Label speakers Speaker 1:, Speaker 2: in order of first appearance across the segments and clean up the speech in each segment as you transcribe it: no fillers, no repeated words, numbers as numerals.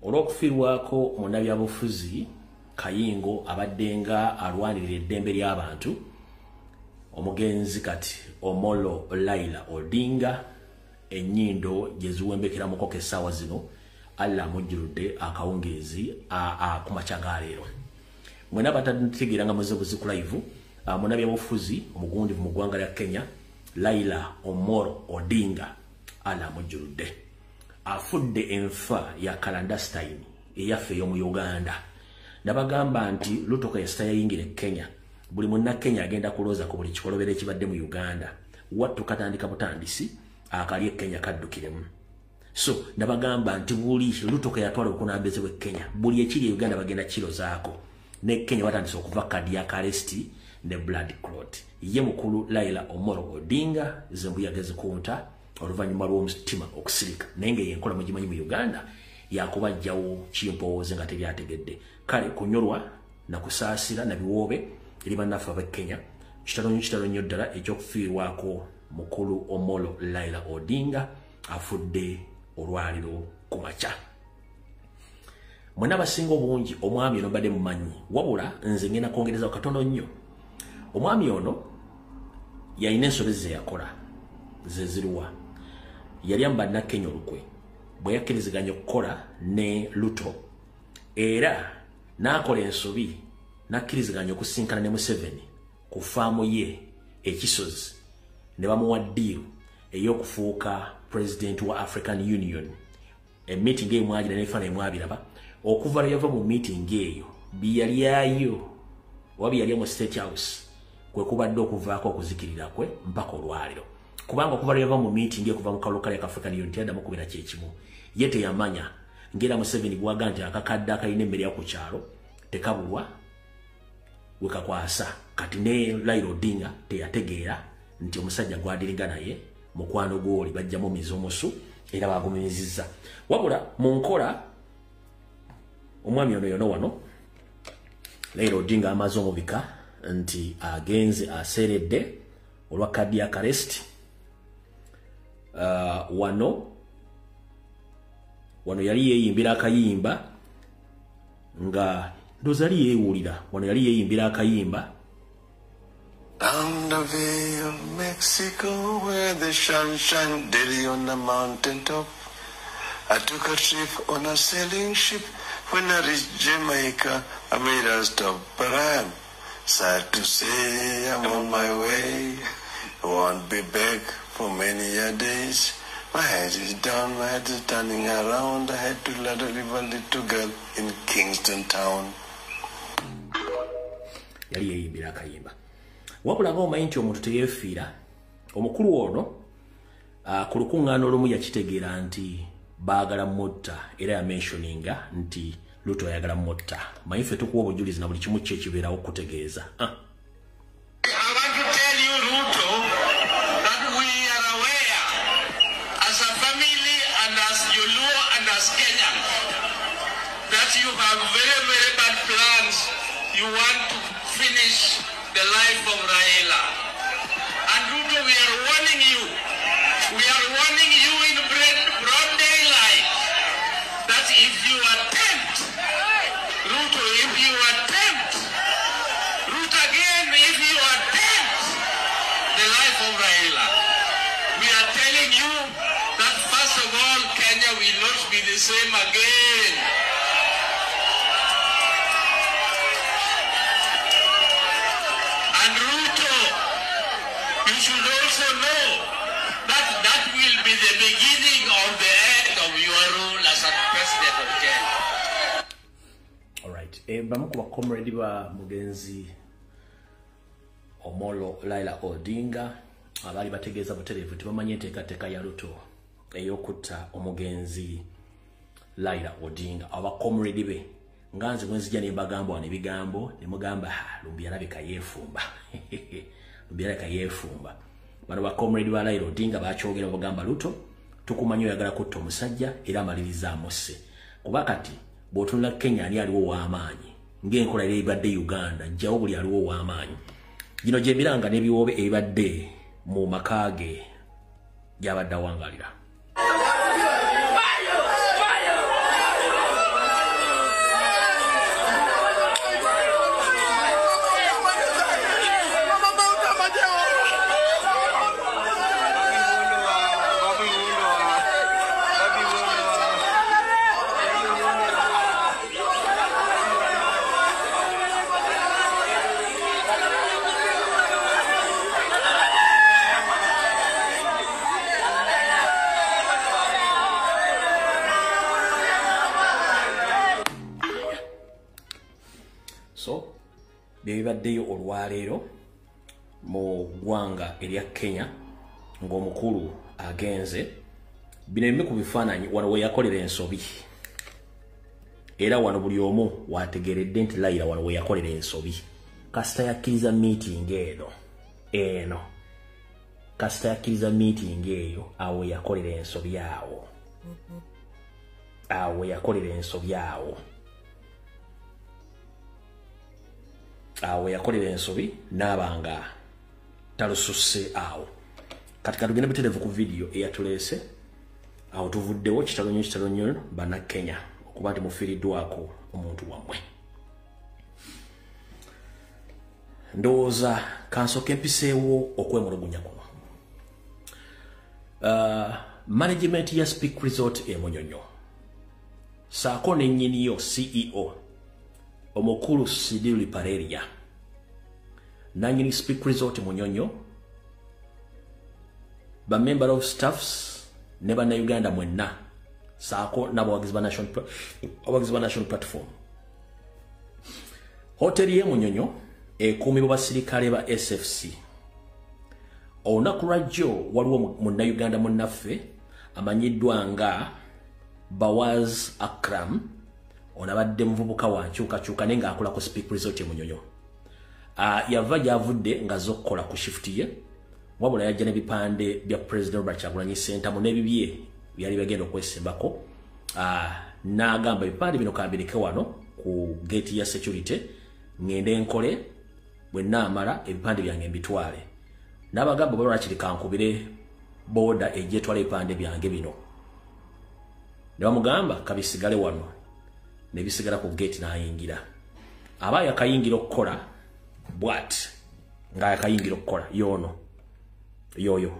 Speaker 1: olw'okufirwako munnabyabufuzi Kayingo abaddenga alwanirira eddembe ly'abantu omugenzi kati Omolo Raila Odinga ennyindo gye ziwembekera mukoko essaawa zino alla amujjuludde akawungeezi ku makya ga leero. Mwena batategeera nga muze buziku live munnabyabufuzi omugundivu mu ggwanga lya Kenya Raila Omolo Odinga alla amujjuludde afudde enfa ya clandestine eyaffe ey'omu Uganda. Nabagamba nti Ruto kasita yayingira Kenya buli munna Kenya agenda kulooza ku buli kikolobero ekibadde mu Uganda wattu katandika butandisi akali Kenya kaddukiremu. So nabagamba nti buli Ruto kayatwala okunambezebwa Kenya buli ekiri Uganda bagenda kirozaako ne Kenya watandise okuva cardiac arrest ne blood clot. Ye mukulu Raila Omolo Odinga zembuyaga zikunta oluvannyuma lw'omutima okusirika naye ng'enkola mugimanyi mu Uganda yakubajjawo kimpowooze nga teryategedde. Kale kunyolwa na kusaasira na biwoobe eri bannaffe ab'e Kenya kitalo nnyo ddala ekyokufiirwako mukulu Omolo Raila Odinga afudde olwaliro ku makya. Mwenna abasinga obungi omwami ono badde mumanyi wabula nze ngenda kwongereza katono nnyo. Omwami ono yalina ensobi ze yakola ze ziruwa yali ambadde Kenya olukwe bwe yakkiriziganya okukola ne Ruto era n'akola ensobi n'akkiriziganya okusinkana ne Museveni ku faamu ye ekisozi ne bamuwa ddiiru ey'okufuuka president wa African Union. Meeting eyo mwagira n'ebifaananyi mwabiraba okuva lwe yava mu meeting eyo byalyayo oba byalya mu State House kwe kubadde okuvaako okuzikirira kwe mpaka olwaliro kubanga okuva lwe yava mu meeting eyo kuva mu kalulu kali ka African Union teyaddamu kubira kyekimu ye teyamanya ngera Museveni gwaga nti akakadde akalina emmere ku kyalo tekabulwa wekakwasa kati ne Raila Odinga teyategeera nti omusajja gwadiringa naye mukwano gw'oli bajjamu mizomusu era bagumizizza wabula mu nkola omwami ono yono wano Raila Odinga amaze omubika nti agenze aseredde olwa cardiac arrest wano yali yeeyimbira akayimba nga ndozali yeewulira wano yali yeeyimbira akayimba
Speaker 2: down the Bay of Mexico where the sun shines daily on the mountain top. I took a trip on a sailing ship. When I reached Jamaica, I made a stop, but I'm sad to say I'm on my way. I won't be back for many a days. My head is down, my head is turning around. I had to let a little girl in Kingston town.
Speaker 1: Yali yeeyimbira akayimba wabula ng'omanyi nti omuntu teyeefiira omukulu ono ku lukuŋŋaana olumu yakitegeera nti baagala mutta era yamentioninga nti Ruto ayagala mutta manyi ffe tukuwa obujulizi na buli kimu kye kibeerawo okutegeeza.
Speaker 3: You have very, very bad plans. You want to finish the life of Raila. And Ruto, we are warning you. We are warning you in broad daylight that if you attempt, Ruto, if you attempt, Ruto again, if you attempt the life of Raila, we are telling you that first of all, Kenya will not be the same again. The beginning of the end of your rule as a president of Kenya.
Speaker 1: All right. Bamu kuba comrade ba mugenzi Omolo Raila Odinga abali bategeeza butereevu tibamanye enteekateeka ya Ruto ey'okutta omugenzi Raila Odinga aba comrade be nga nze bwe nzija ne mbagamba wano ebigambo ne mugamba lumbi alabika yeefumba lumbi alabika yeefumba. Bano ba comrade ba Raila Odinga bakyogera bagamba Ruto tukumanyi oyagala kutta omusajja era amaliriza amusse kuba kati bw'otunula Kenya ani aliwo w'amaanyi ng'enkola ebibadde Uganda jjawo buli aliwo w'amaanyi. Gino gye miranga n'ebiwoobe ebibadde mu maka ge gy'abadde awangalira. So bibaddeyo olwaleero mu ggwanga erya Kenya ng'omukulu agenze bino ebimu ku bifaananyi wano we yakolera ensobi era wano buli omu wategeredde nti Raila wano we yakolera ensobi kasita yakkiriza meeting eno kasita yakkiriza meeting eyo awo yakolera ensobi awo yakolera ensobi awo yakolera ensobi n'abanga talususse awo kati katugenda biterevu ku video eyatuleese awo tuvuddewo kitalo nnyo bana Kenya okuba nti mufiiriddwako omuntu wammwe ndowooza kansoke mpiseewo okwemulugunya kuno management ya Speak Resort Munyonyo saako n'ennyiniyo CEO omukulu Sidili Pareria nanyini Speak Resort Munyonyo ba member of staffs ne bana Uganda mwenna saako n'abawagizi ba national platform hoteli ye Munyonyo ekuumibwa basirikale ba SFC olunaku lwajjo waliwo munnauganda munnaffe amanyiddwa nga Bawaz Akram onabadde muvubuka wa nkyukakyuka naye ng'akola ku Speak Resort Munyonyo yava gy'avudde ng'azze ku shift ye wabula yajja n'ebipande bya President Robert Kyagulanyi Ssentamu n'ebibye byali bagenda okwesimbako n'agamba ebipande bino kambirike wano ku gate ya security ngende nkole bwe naamala ebipande byange mbitwale n'abagamba bwe lwakiri kankubire boda egyetwala ebipande byange bino ne bamugamba kabisigale wano ne bisigala ku gate n'ayingira aba yakayingira okukola bwat nga yakayingira okukola yoyo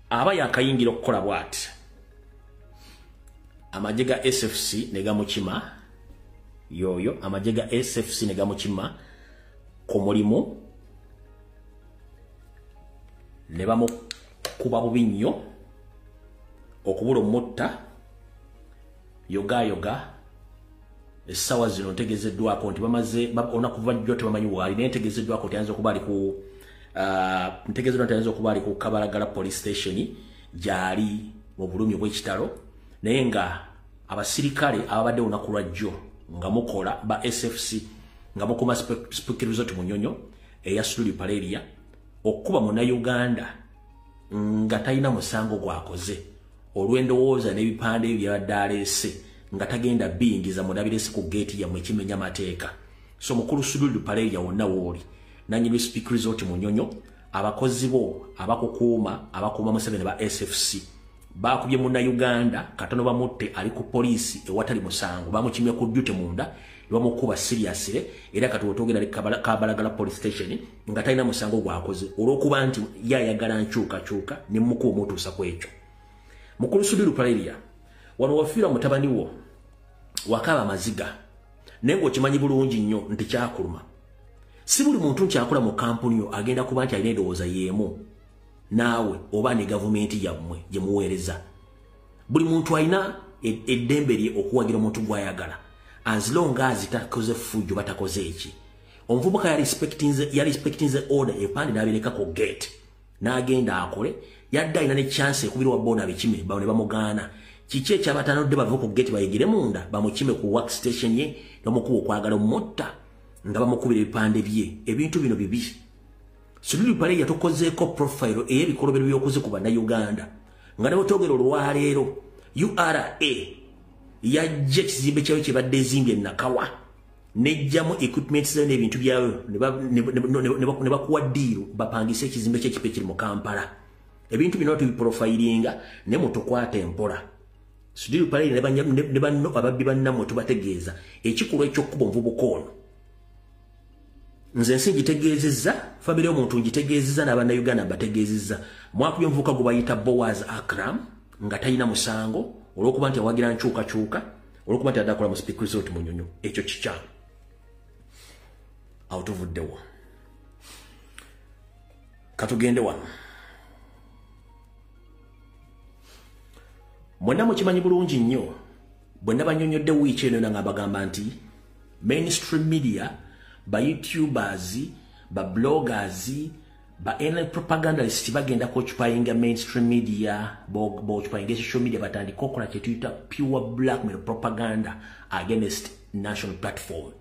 Speaker 1: aba yakayingira okukola bwat amagye ga SFC ne gamukima yoyo amagye ga SFC ne gamukima ku mulimu ne bamukuba bubi nnyo okubula omutta yoga essaawa zino ntegezeddwako nti bamaze onakuva jjo tebamanyi waali naye ntegezeddwako nti ayinza okuba ali ku ntegezeddwa nti ayinza okuba ali ku Kabalagala police station gyali mu bulumi bw'ekitalo naye nga abasirikale ababadde olunaku lwajjo nga mukola ba SFC nga mukuma Speak Resort Munyonyo eya Sidili Pareria okuba Munnayuganda nga talina musango gwakoze olw'endowooza n'ebipande byabadde aleese nga tagenda bingiza mulabiresi ku gate yammwe ekimenya mateeka so mukulu Sidili Pareria wonna wooli nanyini Speak Resort Munyonyo abakozi bo abakukuuma Museveni ba SFC bakubye Munnayuganda katono bamutte ali ku poliisi ewatali musango bamukimye ku ddute munda bamukuba seriously era katotogera Kabalagala police station nga talina musango gwakoze olw'okuba nti yayagala nkyukakyuka ne mukuba omutuusa ku ekyo mukulu Sidili Pareria wano wafiira mutabani wo wakaba amaziga naye ng'okimanyi bulungi nnyo nti kyakuluma si buli muntu nkyakola mu kampuni yo agenda kuba nti alina endowooza yeemu naawe oba ne gavumenti yammwe gye muweereza buli muntu alina eddembe lye okuwagira omuntu gw'ayagala as long as takoze fujjo batakoze eki omuvubuka yali respecting the order epande n'abireka ku gate n'agenda akole yadde alina ne chance ekubirwa bona bikime bawo ne bamugaana kiki ekyabatanodde bava ku gate bayigire munda bamukime ku workstation ye n'omukuba okwagala omumotta nga bamukubira ebipande bye ebintu bino bibi Sidili Pareria tukozeeko profile ey'ebikolobero by'okoze ku Bannayuganda nga ne bwetwogera olwaleero URA yajja ekizimbe kyayo kye badde ezimbye Nakawa nejjamu equipment zayo n'ebintu byayo ne bakuwa ddiiro bapangise ekizimbe ky'ekipe kiri mu Kampala ebintu bino tubiprofilinga ne mutukwata empola Sidili Pareria ne banno ababbi bannammwe tubategeeza ekikolwa eky'okkuba omuvubuka ono nze nsi ngitegeezezza famire y'omuntu ngitegeezezza n'Abannayuganda bategeezezza mwakubye omuvubuka gwe bayita Bawaz Akram nga talina musango olw'okuba nti awagira nkyukakyuka olw'okuba nti addakola mu Speak Resort Munyonyo ekyo kikyamu awo tuvuddewo katugende wano mwenna mukimanyi bulungi nnyo bwe nabanyonyodde wiiki eno nga mbagamba nti mainstream media, ba YouTubers, ba bloggers, ba ene propagandalists bagenda kochupayinga mainstream media, bochupayinga social media batandika kokola kye tuyita pure blackmail propaganda against national platform.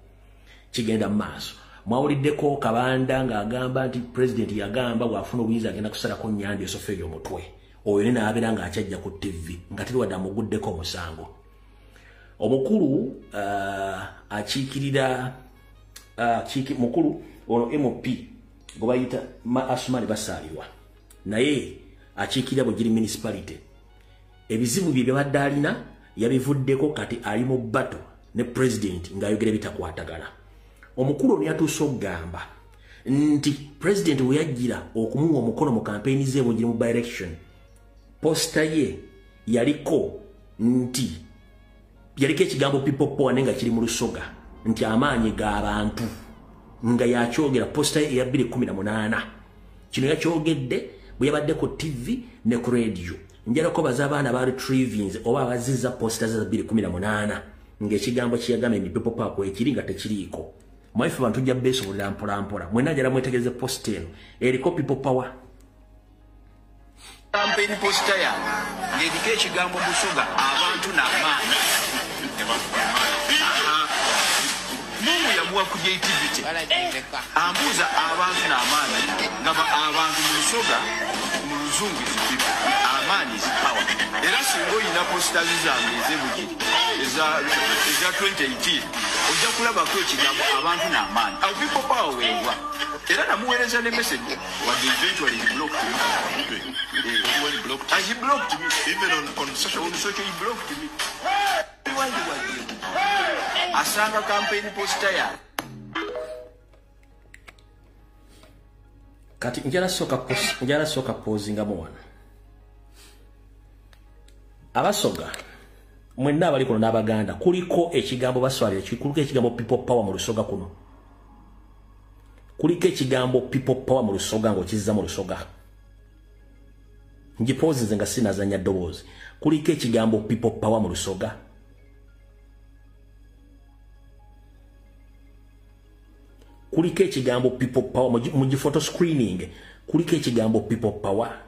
Speaker 1: Kigenda maaso. Mwawuliddeko Kabanda ng'agamba nti president yagamba bw'afuna obuyinza agenda kusalako nnyanja esofa eyo omutwe. Oyo ne n'abeera ng'akyajja ku TV nga teri wadde amuguddeko omusango. Omukulu akiikirira mukulu ono MP gwe bayita Asumani Basalirwa naye akiikirira Bugiri municipality. Ebizibu bye byabadde alina yabivuddeko kati ali mu battle ne president ng'ayogera bitakwatagana. Omukulu ono yatuuse okugamba nti president we yajjira okumuwa omukono mu campaign ze Bugiri mu by-election, posta ye yaliko ekigambo people power nenga kiri mu Lusoga nti amaanyi g'abantu nga yakyogera posta ye ya 2018. Kino yakyogedde bwe yabadde ku TV ne ku radio. Njalako bazabaana ba retrievings oba abaziza posta za 2018 ng'ekigambo kiyagamba ni people power kwekiri nga tekiriiko. Mwaifu bantu jja beso bulampolampola. Mwena jala mwetegereze post eno eriko people power.
Speaker 4: Campaign poster ya ng'eriko ekigambo Busoga abantu n'amaanyi. Mungu yamuwa ku creativity. Ambuza abantu n'amaanyi ngaba abantu mu Busoga mu Luzungu zipipa. Amaanyi is power. Era singo ina posters zange ez'Ebugiri eza 2018 ojja kulabako ekigambo abantu n'amaanyi. Awo people power weebwa. Era namuweereza ne message what eventually he blocked me. When he blocked me. He blocked me. Even on social he blocked me. Asanga campaign poster ya.
Speaker 1: Kati njala soka pozinga mwana. Abasoga mwenna abali kuno n'Abaganda kuliko ekigambo baswalira kuliko ekigambo people power mu Lusoga kuno. Kuliko ekigambo people power mu Lusoga ng'okizza mu Lusoga. Njipozinze nga sinazanya ddoboozi. Kuliko ekigambo people power mu Lusoga. Kuliko ekigambo people power mu photo screening. Kuliko ekigambo people power.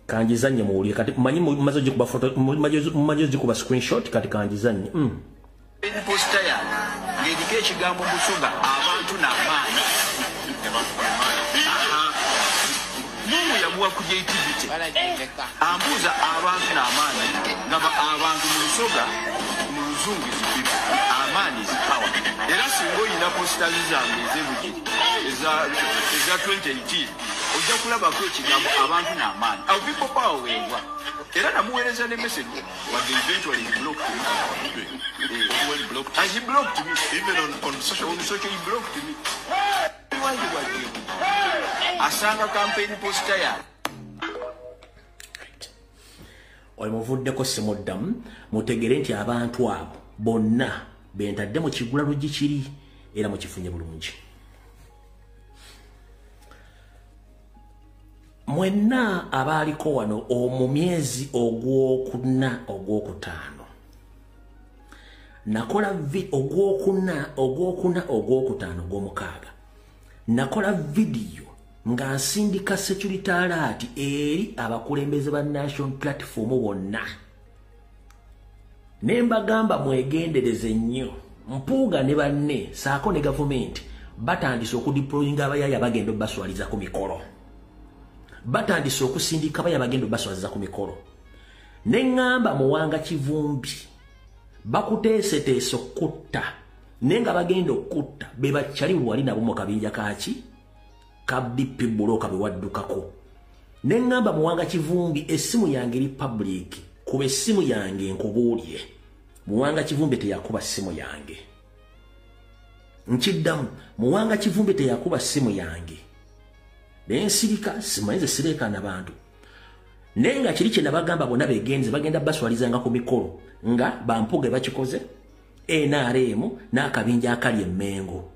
Speaker 1: Kanjizanye muwulire kati manyi mumaze gikuba photo mumaze gikuba screenshot kati kanjizanye
Speaker 4: poster ya ng'eriko ekigambo Busoga abantu n'amaanyi. Mungu yamuwa ku creativity. Ambuza abantu n'amaanyi ngaba abantu mu Busoga mu Luzungu zipipa. Amaanyi is power. Era singo ina posters zange ez'Ebugiri eza 2018 ojja kulabako ekigambo abantu n'amaanyi. Awo people power weebwa. Era namuweereza ne message what eventually he blocked me. When he blocked me. He blocked me. Even on social he blocked me. Asanga campaign poster ya.
Speaker 1: Oyo muvuddeko simuddamu mutegere nti abantu abo bonna bentadde mu kigula luggi kiri era mukifunye bulungi. Mwenna abaaliko wano mu myezi ogwokuna ogwokutaano nakola ogwokutaano ogwomukaaga nakola video nga nsindika security alert eri abakulembeze ba national platform bonna nembagamba mwegendereze nnyo mpuuga ne banne saako ne gavumenti batandise okudeployinga abayaya bagenda baswaliza ku mikolo. Batandise okusindika baya bagendo baswaza ku mikolo. Nengamba Muwanga Kivumbi bakuteeseteese okutta nenga bagendo okutta be bakyali wali nabo mu kabinja kaaki ka BP buloka bewaddukako. Nengamba Muwanga Kivumbi essimu yange eri public kuba essimu yange nkubuulire Muwanga Kivumbi teyakuba ssimu yange. Nkiddamu Muwanga Kivumbi teyakuba ssimu yange. Nensirika simanyize sireka n'abantu nenga kiri kye nabagamba bonna begenze bagenda baswalizanga ku mikolo nga bampuge bakikoze NRM n'akabinja akali emmengo.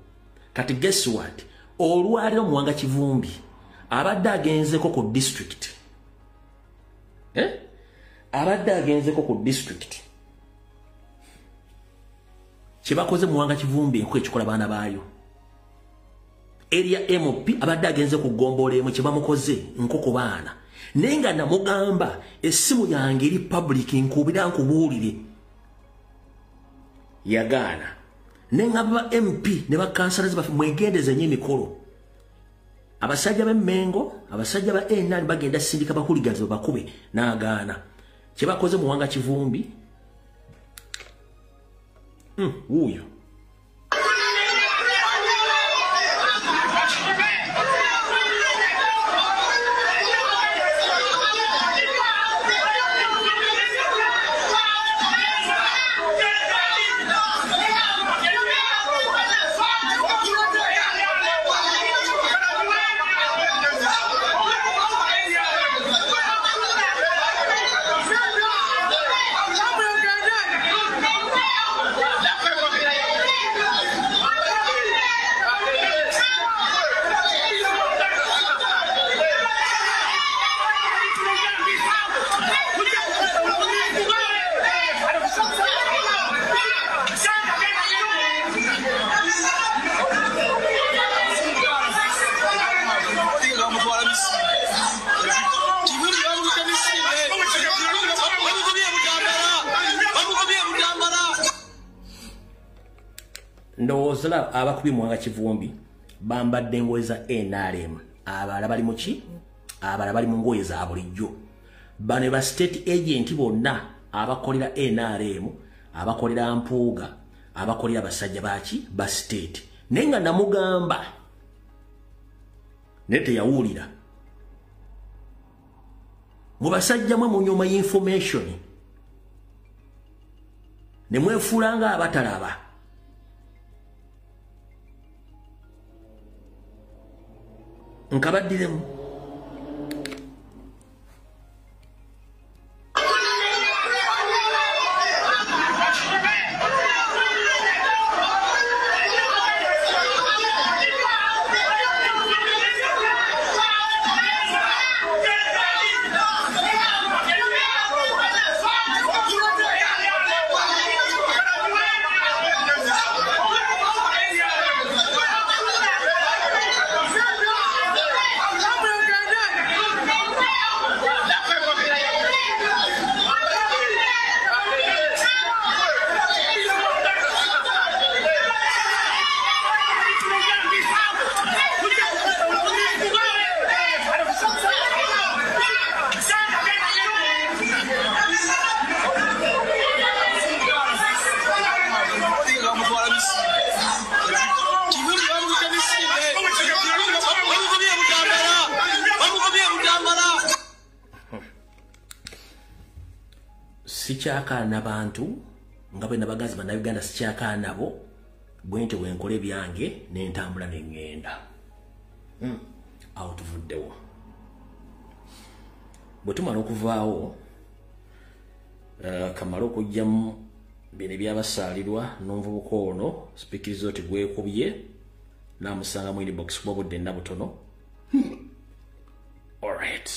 Speaker 1: Kati guess what? olwaliro Muwanga Kivumbi abadde agenzeko ku district abadde agenzeko ku district kyebakoze Muwanga Kivumbi enku ekikola baana baayo area MOP abadde agenze ku ggombole mu kyebamukoze nkoko baana nenga namugamba essimu yange eri public nkubira nkubuulire yagaana nenga ba MP ne ba councillors bafe mwegendeze nnyo emikolo abasajja b'Emmengo abasajja ba NRM bagenda sindika bakuligazo bakube n'agaana kyebakoze Muwanga Kivumbi uyo ndowooza abakubi Muwanga Kivumbi bambadde engoye za NRM abala bali muki abala bali mu ngoye za bulijjo bane ba state agent bonna abakolera NRM abakolera Mpuuga abakolera basajja baki ba state nenga namugamba nete yawulira mu basajja mwe munyoma information ne mwefulanga abatalaba nkabaddiremu sikyakaana bantu nga bwe nabagazi bannayuganda sikyakaana nabo bwente bwenkole byange n'entambula n'engenda awo tuvuddewo bwe tumala okuvaawo kamala okujjamu bino ebyabasaalirwa n'omuvubuka ono sipiikiriza oti gwekubye n'amusanga mu inbox kuba budde nabutono alright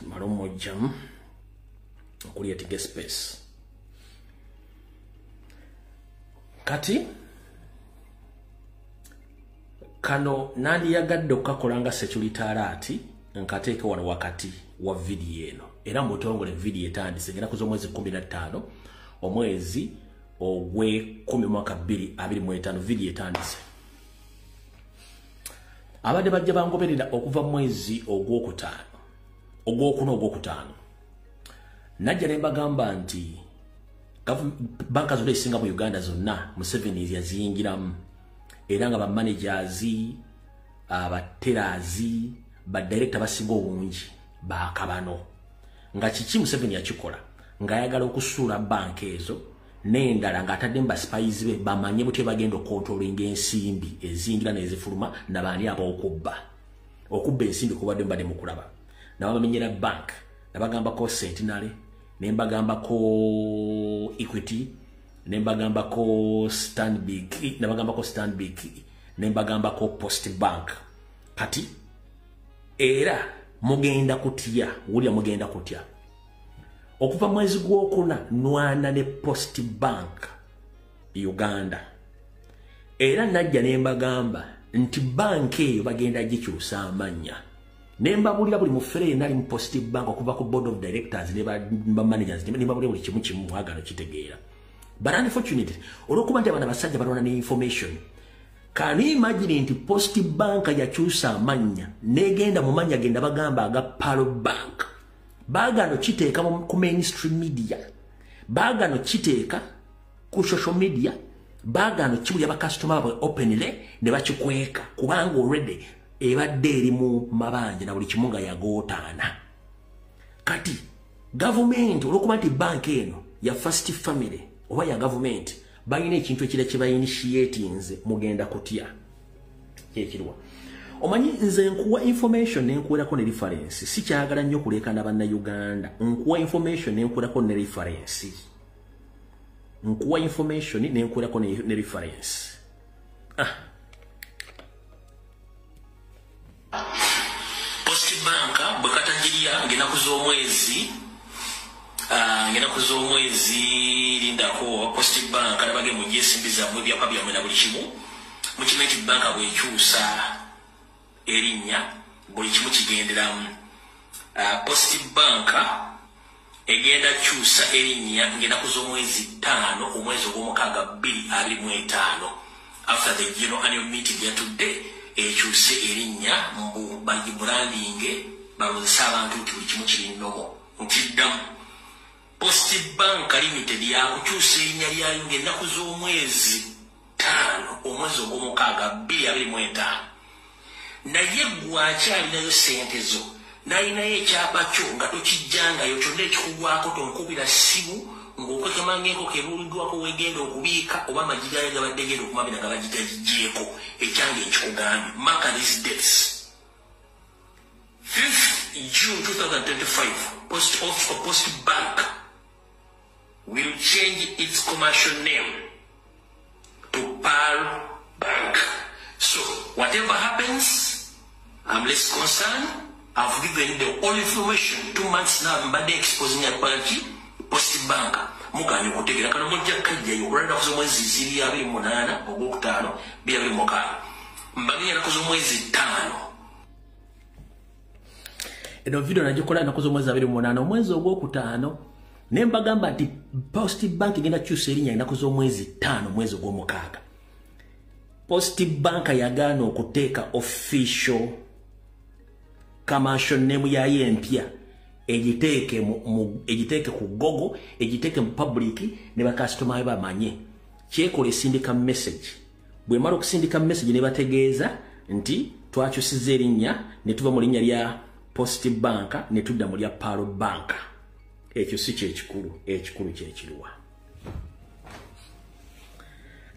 Speaker 1: mala omujjamu okulia tige space kati kano nandiyagadde okukakola nga security alert nkateeke wano wakati wa video eno era mutongole video etandise ngera kuza omwezi 15 omwezi ogwe 10 mwaka 2025 video etandise abadde bajja bangoberera okuva mwezi ogwokutaano najja ne mbagamba nti banka zonna ezisinga mu Uganda zonna Museveni yaziyingiramu era nga bamanagers abaterazi badirector basinga obungi bakabano nga kiki Museveni yakikola nga ayagala okusuula banka ezo n'endala ng'atadde mu baspies be bamanye butya bagenda okontrolinga ensimbi ezingira n'ezifuluma nabaani ab'okubba ensimbi kubadde mbadde mu kulaba nababamenyera bank nabagambako Centenary nembagambako Equity nembagambako Stanbic nembagambako Post Bank kati era mugenda kutya wulya mugenda kutya okuva mwezi gw'okuna nwana ne Post Bank Uganda era najja nembagamba nti bank eyo bagenda gikyusa amanya nembabulira buli mufere nali mu Post Bank okuva ku board of directors ne ba managers nembabulira buli kimu kimu mwagano kitegeera but unfortunately olwokuba nti abana basajja balona ne information. Can you imagine nti Post Bank yakyusa amanya negenda mu manya genda bagamba aga Paro Bank bagano kiteeka ku mainstream media bagano kiteeka ku social media bagano kibulya ba customer bwe openly ne bakikweka kubanga already ebadde eri mu mabanja na buli kimunga yagotaana kati government olwokuba nti bank eno ya First Family oba ya government bayina ekintu ekira kye bayinitiatinze mugenda kutya ekirwa omanyi nze nkuwa information nenkuwerako ne reference si kyagala nnyo kulekana banna Uganda nkuwa information nenkuwerako ne reference nkuwa information nenkuwerako ne reference Post Bank bwekatangirira ngenaku z'omwezi lindako Post Bank alabage mu gyesimbiza mu byapa byamwe na buli kimu mu kimenti banka bwekyusa erinnya buli kimu kigenderamu Post Bank egenda kyusa erinnya ngenaku z'omwezi 5 omwezi ogw'omukaaga 2025 after the general annual meeting ya today ekyuse erinnya mu branding balozesa abantu nti buli kimu kiri nnomo nkiddamu Post Bank Limited yakukyusa erinnya lyayo ng'ennaku z'omwezi 5 omwezi ogw'omukaaga 2025 naye gwakyalinayo sente zo nalinayo ekyapa kyo nga tokijjangayo kyonna ekikugwako tonkubira ssimu ng'okwekemanga enkoko ebuuliddwako wegenda okubiika oba amagirayo gabadde genda okumabira nga bagitagigyeko ekyange nkikugambye mark these dates 5th June 2025 Post Bank will change its commercial name to Paro Bank. So whatever happens, I'm less concerned. I've given the all information 2 months now. I'm exposing a party Post Bank. Mugani kutegera kana mujja kajja yokulanda kuzo mwezi 28 ogwokutaano 2025 mbagenya nakuzo mwezi 5. Eno video najikola nakuzo mwezi 28 omwezi ogwokutaano nembagamba nti Post Bank genda kyusa erinnya ennaku z'omwezi 5 mwezi ogw'omukaaga. Post Bank yagaana okuteeka official commercial name yayo empya egiteeke ku Google egiteeke mu public ne bakasitoma bamanye kyekola esindika message bwe mala okusindika message ne bategeeza nti twakyusiza erinnya ne tuva mu linnya lya Post Bank ne tudda mu lya Paro Bank. Ekyo si kyekikulu kyekiriwa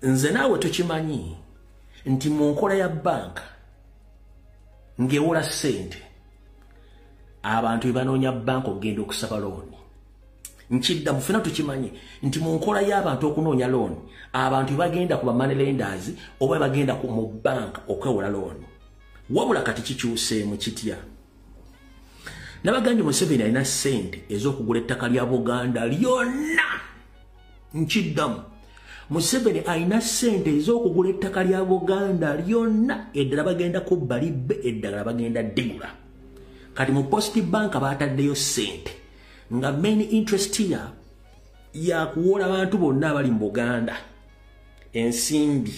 Speaker 1: nze naawe tukimanyi nti mu nkola ya bank ng'ewola ssente abantu banoonya bank okugenda okusaba looni nkiddamu ffena tukimanyi nti mu nkola y'abantu okunoonya looni abantu bagenda ku bamoney lenders oba bagenda mu bank okwewola looni wabula kati kikyuseemu kitya nabagambye Museveni alina ssente ez'okugula ettaka lya Buganda lyonna nkiddamu Museveni alina ssente ez'okugula ettaka lya Buganda lyonna eddala bagenda kubba libbe eddala bagenda digula kati mu Post Bank baataddeyo ssente nga main interest ya kuwola abantu bonna abali mu Buganda ensimbi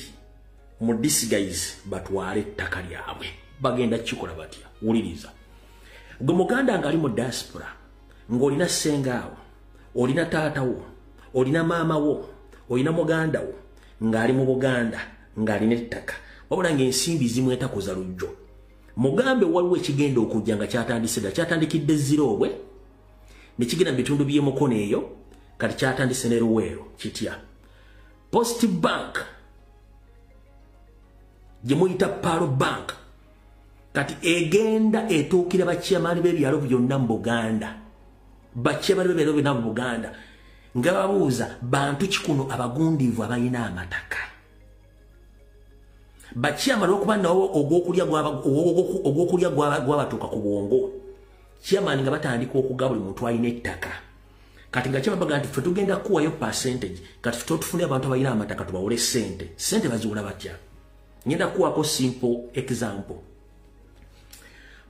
Speaker 1: mu disguise batwale ettaka lyabwe bagenda kikola batya wuliriza gwe Muganda ngali mu diaspora ng'olina ssengaawo olina taatawo olina maamawo olina mugandawo ng'ali mu Buganda ng'alina ettaka wabula ng'ensimbi zimwetakuza lujjo mugambe waliwo ekigenda okujja nga kyatandikidde Ziroobwe ne kigenda mu bitundu by'emukono eyo kati kyatandise ne Luweero kitya Post Bank gye muyita Paro Bank kati egenda etuukira bakyamani b'ebyalo byonna mu Buganda bakyamani b'ebyalo byonna mu Buganda nga babuuza bantu kikuno abagundiivu abalina amataka bachairman okuba nawo ogwokulya gwabatuuka ku bwongo chairman nga batandika okugaba buli muntu alina ettaka kati nga chairman baga nti ffe tugenda kuwayo percentage kati ffe tufune abantu abalina amataka tubawole sente baziwula batya ngenda kuwako simple example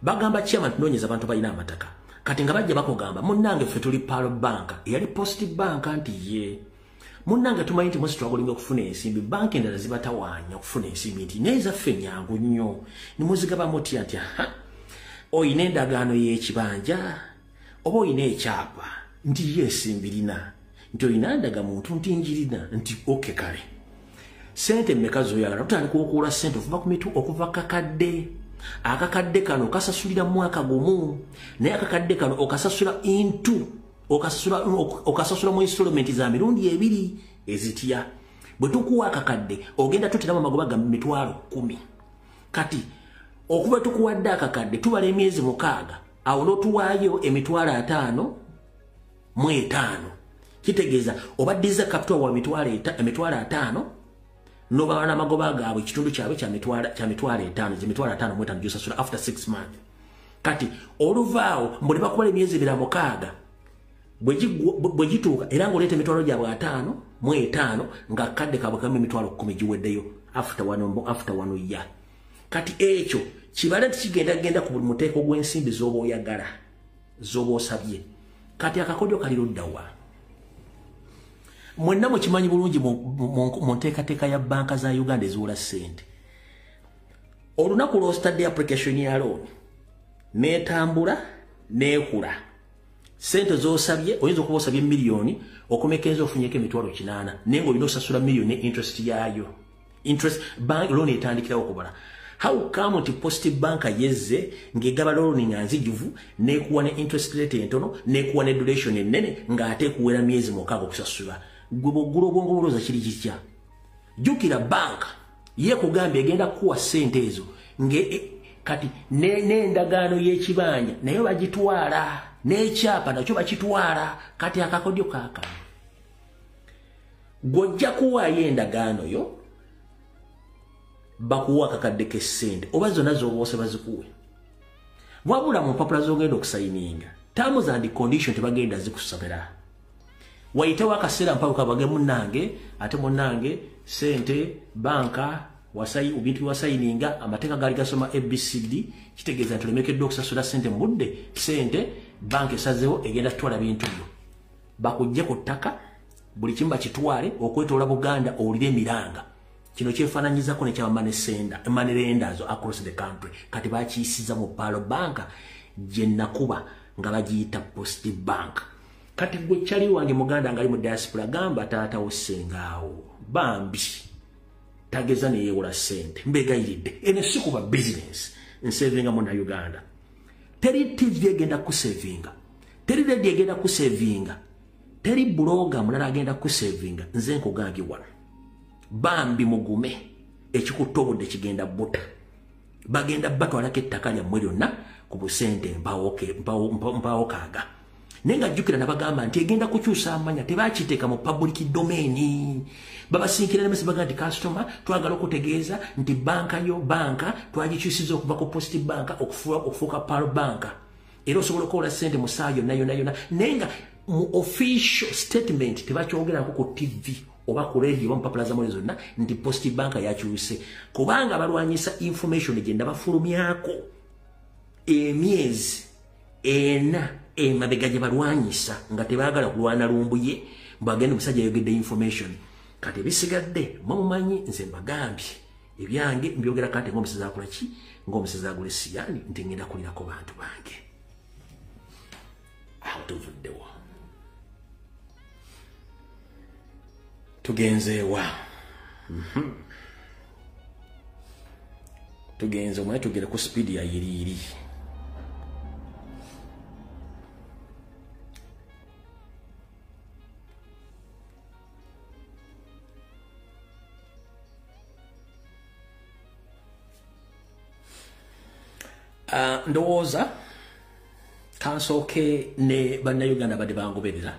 Speaker 1: bagamba chairman tunoonyeza abantu abalina amataka kati nga bajja bakugamba munnange ffe tuli Pearl Bank eyali Post Bank nti ye munnange tumanyi nti musitwagolinga okufuna ensimbi banki endala zibatawaanya okufuna ensimbi nti nezaffe nyangu nnyo nimuzigaba mutya nti oyina endagaano y'ekibanja oba oyina ekyapa nti yesimbirina nti oyina ndaga muntu nti njirina nti oke kale sente mmeka zoyagala tutandika okuwula sente okuva kakadde akakadde kano okasasulira mwaka gumu naye akakadde kano okasasula okasasula mu installment za mirundi ebiri ezitya bwe tukuwa akakadde ogenda tuteramu amagoba ga 10,000 kati okuba tukuwadde akakadde tubala emyezi 6 awo n'otuwaayo 5,000 kitegeeza obaddiza capital wa 5,000 n'obala n'amagoba gaabwe ekitundu kyabwe kya 5,000 mwetano gyosasula after 6 months kati oluvaawo mbuli bakubala emyezi 6 bwe gituuka era ng'oleeta emitwalo gyabwe 5,000 nga kadde kaabwe kamu 10,000 giweddeyo after one year kati ekyo kibale nti kigenda ku buli muteeko gw'ensimbi z'oba oyagala z'oba osabye kati akakodyo kali luddawa mwenna mukimanyi bulungi mu nteekateeka ya banka za Uganda eziwula ssente olunaku lw'ostadde application ya loan n'etambula n'ekula sente z'osabye oyinza okuba osabye miliyoni okomekeza ofunyeko 8,000 naye ng'olina osasula miliyoni interest yayo bank loan etandikirawo okubala how come nti Post Bank yezze ng'egaba loan nga nzijuvu n'ekuwa ne interest rate entono n'ekuwa ne duration ennene ng'ate ekuwera myezi 6 okusasula gwe bw'oggula obwongo bulooza kiri kitya jjukira bank yeekugambye egenda kuwa sente ezo kati n'endagaano y'ekibanja naye bagitwala n'ekyapa nakyo bakitwala kati akakodyo kaakano gw'ojja kuwaayo endagaano yo bakuwa akakadde k'essente oba zonna z'oboose bazikuwe wabula mu mpapula z'ogenda okusayininga terms and condition tebagenda zikusomera wayitewo akaseera mpawuka bage munnange ate munnange sente banka bintu wasayininga amateeka gaali gasoma ABCD kitegeeza nti olemekeddwa okusasula sente mu budde sente banka esazeewo egenda tutwala bintu byo bakujje ku ttaka buli kimu bakitwale okwetoola Buganda owulire emiranga kino kyefaananyizako nekyaba money lenders across the country kati bakiyisiza mu Pearl Bank gye nakuba nga bagiyita Post Bank kati gwe kyali wange muganda ngali mu diaspora gamba taata osengaawo bambi tageza neyewola sente mbegayiridde ene si kuba business nsevinga mu na Uganda teri TV egenda kusevinga teri radio egenda kusevinga teri blogger mulala agenda kusevinga nze nkugambye wano bambi mugume ekikutobodde kigenda buta bagenda batwalako ettaka lyammwe lyonna ku busente mpawo kaaga naye nga jjukira nabagamba nti egenda kukyusa amanya tebakiteeka mu public domain babasinkira nemesi baga nti customer twagala okutegeeza nti banka twagikyusiza okuva ku Post Bank okufuuka Pearl Bank era osobola okukola sente mu saa yonna naye nga mu official statement tebakyogerako ku TV oba ku radio oba mpapula zamwe zonna nti Post Bank yakyuse kubanga balwanyisa information egenda bafulumyako emyezi ena emabega gye balwanyisa nga tebaagala kulwana lumbuye mbagenda omusajja yogedde information kati bisigadde mumanyi nze mbagambye ebyange mbyogera kati ng'omusezi akola ki ng'omusezi agula siyani nti ngenda kulirako bantu bange awo tuvuddewo tugenzeewa tugenze omanye tugere ku speed ya yiriiri ndowooza kansooke ne bannayuganda badde bangoberera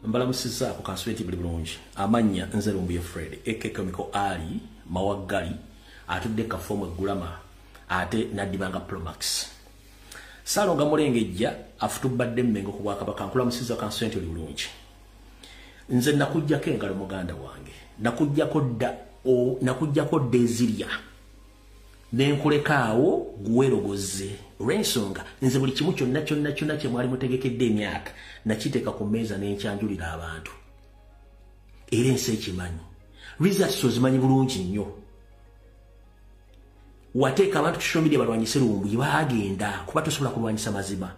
Speaker 1: mbalamusizaako kansubeti buli bulungi amannya nze Lumbuye Fred ekekemiko ali Mawaggali atudde kafomu eggulama ate naddibanga Promax. Saalonga Mulengejja afutubadde Mmengo ku Bwakabaka nkulamusiza kansenti oli bulungi. Nze nakujjako engalo muganda wange. Nakujjako Dezirya. Nenkulekaawo guwerogoze. Olw'ensonga nze buli kimu kyonna kye mwali mutegekedde emyaka nakiteeka ku mmeeza n'enkyanjulira abantu. Era ensi ekimanyi. Results ozimanyi bulungi nnyo. Wateeka abantu social media balwanyise Lumbuye baagenda kuba tosobola kulwanyisa mazima.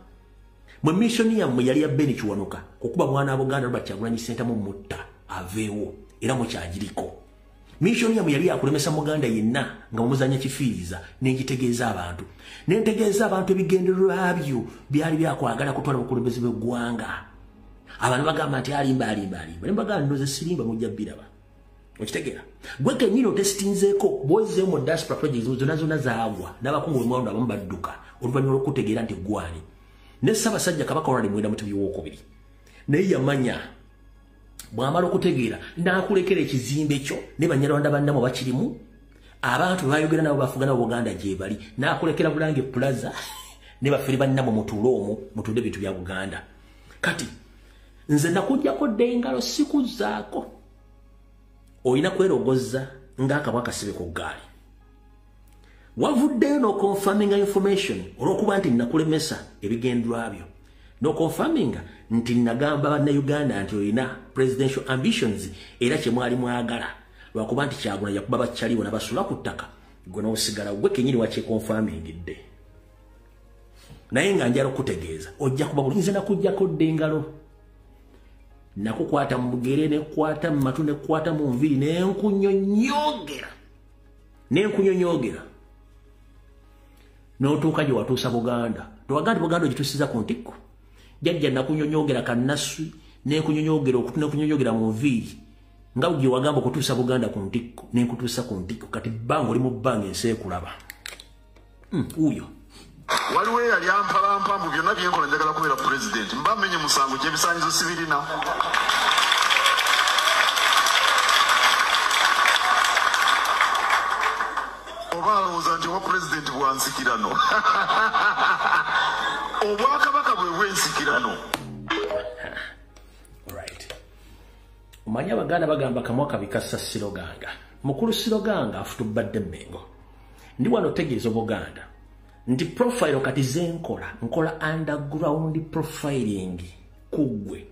Speaker 1: Mwe mission yammwe yali ya Beni Kiwanuka okuba mwana wa Buganda Robert Kyagulanyi Ssentamu mutta aveewo era mukyagiriko. Mission yammwe yali yakulemesa Muganda yenna nga mumuzanya kifiiriza n'egitegeeza abantu. N'entegeeza abantu ebigendererwa byo byali byakwagala kutwala obukulembeze bw'eggwanga. Abantu bagamba nti alimba. Ne mbagamba nnoze sirimba mujja biraba. Okitegeera. Gwe kennyini otesitinzeeko bwozeeyo mu diaspora projects zonna zaagwa n'abakungu b'emwawundo abamu badduka oluvannyuma lw'okutegeera nti gwani. Ne Ssaabasajja Kabaka olwali mwenda mutebi w'okubiri. Naye yamanya bw'amala okutegeera n'akulekera ekizimbe kyo ne Banyarwanda bannamu bakirimu abantu bayogera nabo bafuga nabo Buganda gye bali n'akulekera Bulange Plaza ne bafere bannamu mutuule omwo mutudde bintu bya Buganda. Kati nze nakujjako engalo siku zaako oyina kwerogoza ng'akabwa kasibe ku ggaali. Wavuddeyo n'okonfaminga information olw'okuba nti nakulemesa ebigendwa byo. N'okonfaminga nti nagamba bannayuganda nti oyina presidential ambitions era kye mwali mwagala lwakuba nti Kyagulanyi yakuba bakyaliwo n'abasula ku ttaka gwe n'osigala gwe kennyini wakyekonfamingidde. Naye nga njala okutegeeza ojja kuba bulungi. Nze nakujjako engalo. Nakukwata mu bugere nekwata mu matu nekwata mu nviri n'enkunyonyogera n'otuuka gye watuusa Buganda. Towagamba Buganda ogituusiza ku ntikko. Jjajja nakunyonyogera kannaswi n'enkunyonyogera okutu n'enkunyonyogera mu nviri nga gye wagamba okutuusa Buganda ku ntikko n'enkutuusa ku ntikko. Kati bbanga oli mu bbanga ensi ekulaba. Uyo
Speaker 5: waliwo eyali ampalampa mu byonna byenkola njagala kubeera pulezidenti mbamenye musango gy'ebisaanyizo sibirina. Oba alowooza nti owa pulezidenti bwansikirano obwakabaka bwe bwensikirano.
Speaker 1: Omanyi Abaganda bagamba kamwa kabikassa Siroganga. Mukulu Siroganga afutubadde Mmengo. Ndi wano otegeeza Buganda nti profile kati zenkola nkola underground profiling kugwe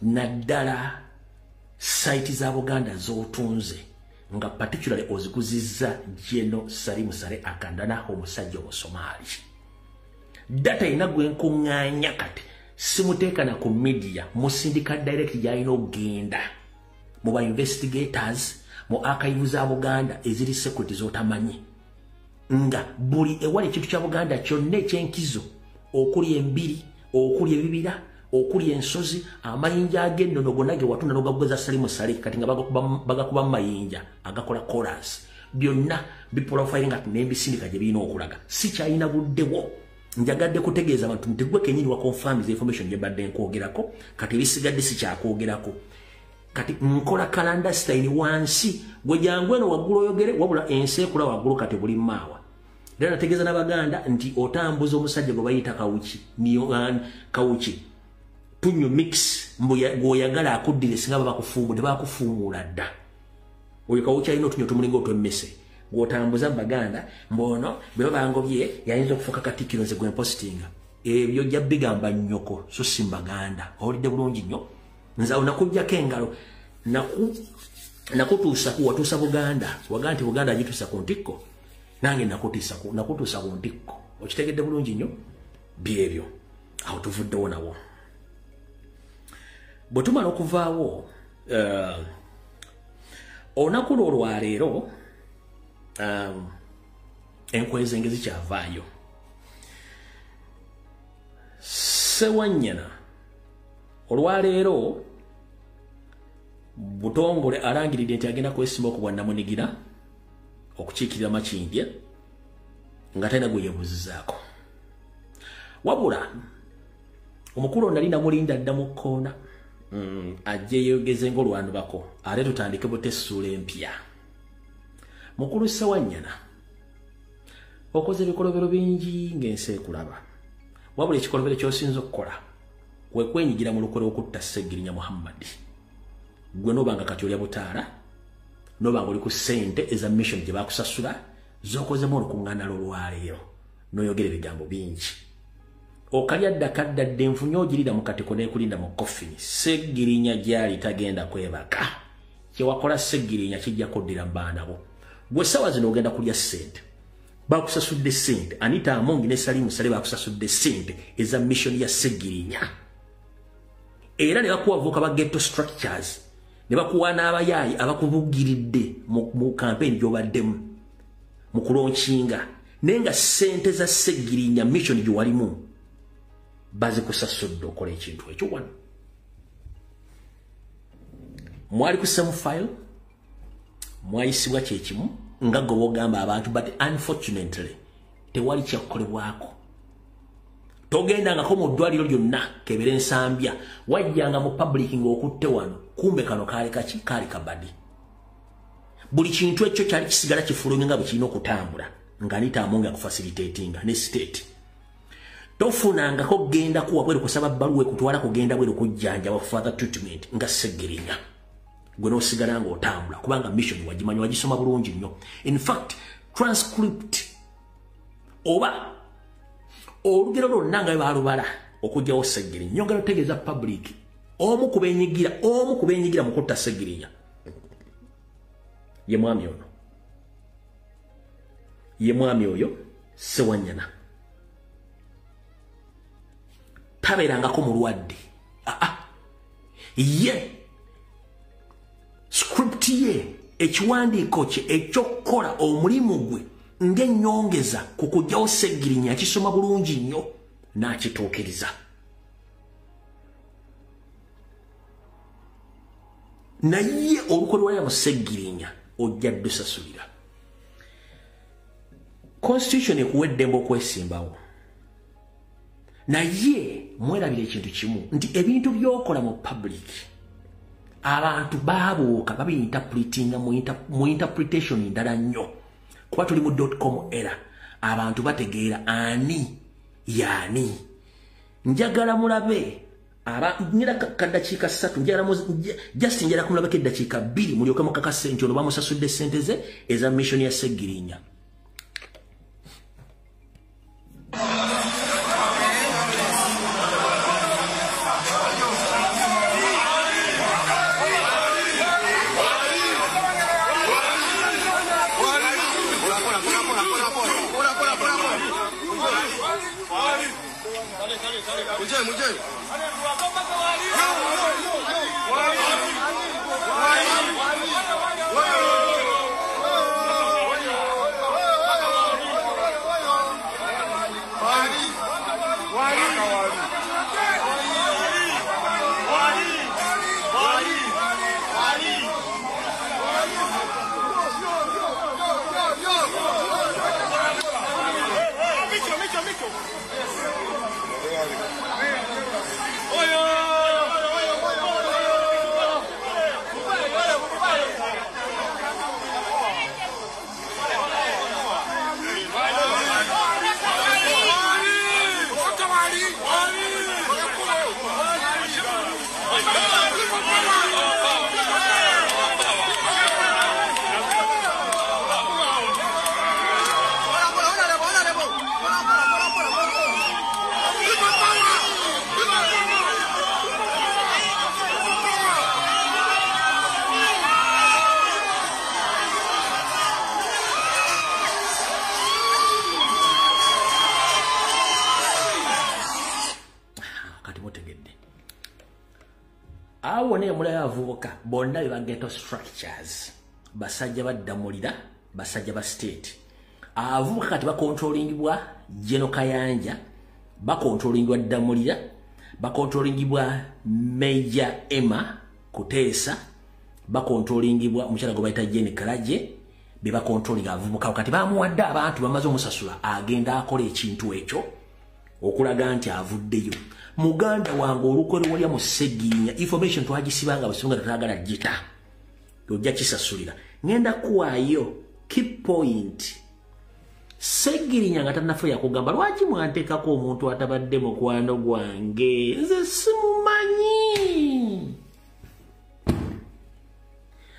Speaker 1: naddala site za Buganda z'otunze nga particularly ozikuzizza Jeno Salimu Sale akandana omusajja mu Somali. Data ina gwe nkuŋŋaanya kati simuteeka na ku media mu syndicat direct gy'alina okugenda mu ba investigators mu archive za Buganda eziri security z'otamanyi nga buli ewali ekintu kya Buganda kyonna ekyenkizo okuli embiri okuli ebibira okuli ensozi amayinja ag'ennono gonna ge watunda n'ogagweza Salimu Sale kati nga bagakuba mu mayinja agakola chorus byonna biprofiling nga n'ebisindika gye birina okulaga. Si kyalina buddewo. Njagadde kutegeeza abantu nti gwe kennyini wa confirm the information gye badde nkwogerako kati ebisigadde si kyakwogerako. Kati nkola calendar style wansi gwe jangu eno waggulu oyogere wabula ensi ekula waggulu kati buli maawa. Era nategeeza n'Abaganda nti otambuza omusajja gwe bayita Kawuki tunyo mix bw'oyagala akuddire singa bakufuumula dda. Oyo Kawuki alina otunyo tumulinga otw'emmese gwotambuza Baganda mbono bwe bangobye yayinza okufuuka Katikkiro nze gwe mpositinga. Ebyo ojja bigamba nnyoko so si Baganda. Owulidde bulungi nnyo. Nze nakujjako engalo nakutuusa watuusa Buganda waga nti Buganda agituusa ku ntikko nange nakutuusa ku ntikko. Okitegedde bulungi nnyo byebyo awo tuvuddewo nawo. Bwe tumala okuvaawo olunaku olwaleero enkwezi engezi kyavaayo. Ssewanyana olwaleero Butongole alangiridde nti agenda kwesimba okubwa Namunigira okukiikirira Makindye nga talina gwe yeebuuzizaako. Wabula omukulu nali namulinda dda mu kkoona ajje yeeyogeze ng'olwanubako ate tutandike butesuula empya. mukulu Sewanyana okoze ebikolobero bingi ng'ensi ekulaba wabula ekikolobero ky'osinza okukola kwe kwenyigira mu lukole okutta Seggirinya Muhammad gwe nobanga kati olya butaala nobanga oli ku ssente eza mission gye bakusasula z'okozemu olukuŋŋaana lw'olwaleero n'oyogera ebigambo bingi okalya ddakaddadde nfunye ogirira mu katiko n'ekulinda mu koffini Seggirinya gyali tagenda kwebaka kyewakola Seggirinya kijja kuddira mbaanabo gwe ssaawa zino ogenda kulya ssente bakusasudde ssente Anita Amongi ne Salimu Sale bakusasudde ssente eza mission ya Seggirinya era ne bakuwa avuka ba ghetto structures ne bakuwa n'abayaayi abakubugiridde mu campaign gy'obaddemu mu kulonkinga naye nga ssente za Seggirinya mission gye walimu bazikusasudde okola ekintu ekyo wano mwali ku same file mwayisibwa kyekimu nga gwe bogamba abantu but unfortunately tewali kyakolebwako togendangako mu ddwaliro lyonna kebera ensambya wajjanga mu public ng'okutte wano kumbe kano kaali kaki kaali kabadi buli kintu ekyo kyali kisigala kifulumye nga bwe kirina okutambula nga Anita Amongi akufacilitatinga ne state tofunangako genda kuwa bweru kusaba bbaluwa ekutwala kugenda bweru kujjanjaba further treatment nga Seggirinya gwe n'osigala ng'otambula kubanga mission wagimanya wagisoma bulungi nnyo in fact transcript oba olugero lwonna nga baalubala okugyawo Seggirinya nyongera otegeeza public omu ku beenyigira mu kutta Seggirinya ye mwami ono ye mwami oyo Sewanyana tabeerangako mulwadde ye script ye ekiwandiiko kye ekyokukola omulimu gwe ng'ennyongeza ku kugyawo Seggirinya akisoma bulungi nnyo n'akituukiriza naye olukolwa mu Seggirinya ojja ddusasulira constitution ekuwa eddembe okwesimbawo naye mwerabira ekintu kimu nti ebintu by'okola mu public abantu baabuuka babiyinterpretinga mu interpretation ndala nnyo kuba tuli mu .com era abantu bategeera ani yaani njagala mulabe njira kaddakiika 3 just njagala kumulabako eddakiika 2 mulyoke mukakase nti ono bamusasudde ssente ze eza mission ya Seggirinya awone mulaya avubuka bonna be ghetto structures basajja baddamulira basajja ba state avubuka kati bakontrolingibwa General Kayanja bakontrolingibwa ddamulira bakontrolingibwa Major Emma Kuteesa bakontrolingibwa mukyala gwe bayita Jane Kalaje be bakontrolinga avubuka kati bamuwadde abantu bamaze omusasula agenda akola ekintu ekyo okulaga nti avuddeyo muganda wange olukole walya mu Seggirinya information twagisibanga basunga tatagala jita ojja kisasulira ngenda kuwaayo key point Segirinya nga tanafu yakugamba lwaki mwantekako omuntu atabadde mukwano gwange nze simumanyi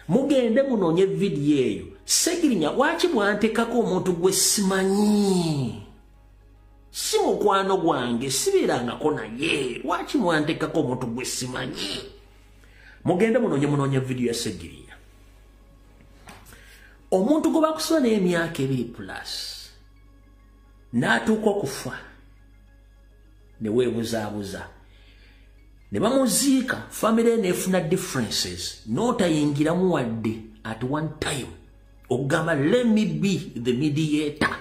Speaker 1: mugende munonye video eyo Segirinya lwaki mwantekako omuntu gwe simanyi si mukwano gwange sibeerangako naye lwaki mwantekako omuntu gwe simanyi mugende munonye video ya Segirinya omuntu gwe bakusula n'emyaka 2+ n'atuuka okufa ne weebuzaabuza ne bamuziika family n'efuna differences n'otayingiramu wadde at one time okugamba let me be the mediator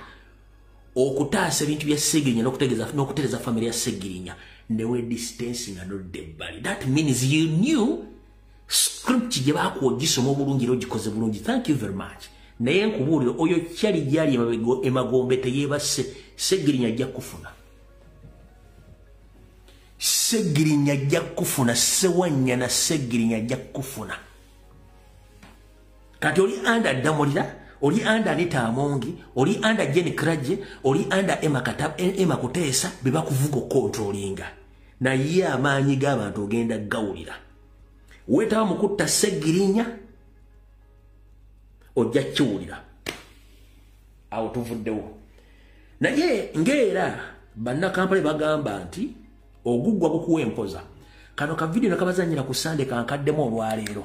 Speaker 1: okutaasa ebintu bya Segirinya n'okutereeza family ya Segirinya ne we distancing anodde ebbali. That means you knew script gye baakuogisoma obulungi era ogikoze bulungi. Thank you very much. Naye nkubuulira oyo kyali gyali emagombe teyeebase Segirinya ajja kufuna. Segirinya ajja kufuna Ssewanyana Segirinya ajja kufuna. Kati oli anda Damulira, oli anda Anita Amongi, oli anda Jenny Kraje, oli anda Emma Kuteesa beba kuvuga controllinga. Naye amaanyi g'abantu ogenda gawulira. Wetaba mukutta Segirinya ojja kiwulira awo tuvuddewo naye ngeera bannakampale bagamba nti oguggwa gukuwa empoza kano ka video nakabazanyira ku Sande kankaddemu olwaleero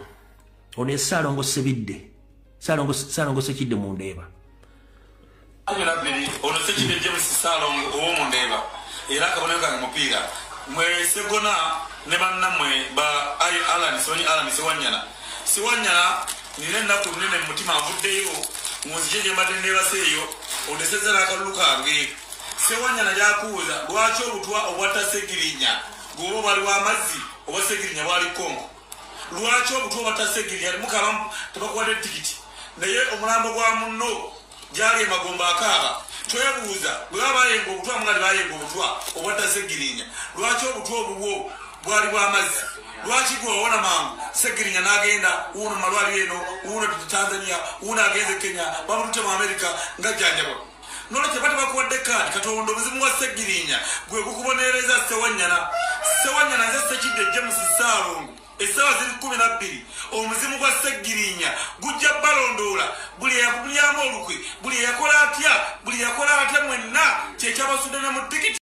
Speaker 1: ono Ssaalongo Sebidde Ssaalongo Sekidde mu Ndeeba
Speaker 3: ono Sekidde James Ssaalongo ow'omu Ndeeba era akabonero kange mupiira mwesegona ne bannammwe ba Alan Ssewanyana nina ennaku nnene mu mutima avuddeyo munzije gye mbadde neebaseeyo odesezza n'akalulu kange Ssewanyana gy'akubuuza lwaki obutwa obwatta Segirinya gwoba bwali w'amazzi oba Segirinya bwali Kongo lwaki obutwa obwatta Segirinya limukabamu tebakuwadde tikiti naye omulambo gwa munno gyali emagomba akaaba twebuuza bwe baba bayenga obutwa mugali bayenga obutwa obwatta Segirinya lwaki obutwa obubwo bwali bw'amazzi lwaki gwewona mangu Segirinya n'agenda uno malwaliro eno uno Tanzania uno agenze Kenya bamutute mu America ngajjanjaba nolo tebate bakuwadde kaadi Katonda obuzimu wa Segirinya gwe gukubonereza Ssewanyana nze Sekidde James Ssaalongo essaawa ziri 12 omuzimu gwa Segirinya gujja balondoola buli yakubulyamu olukwe buli yakola atya mwenna kyekyabasudde ne mu tikiti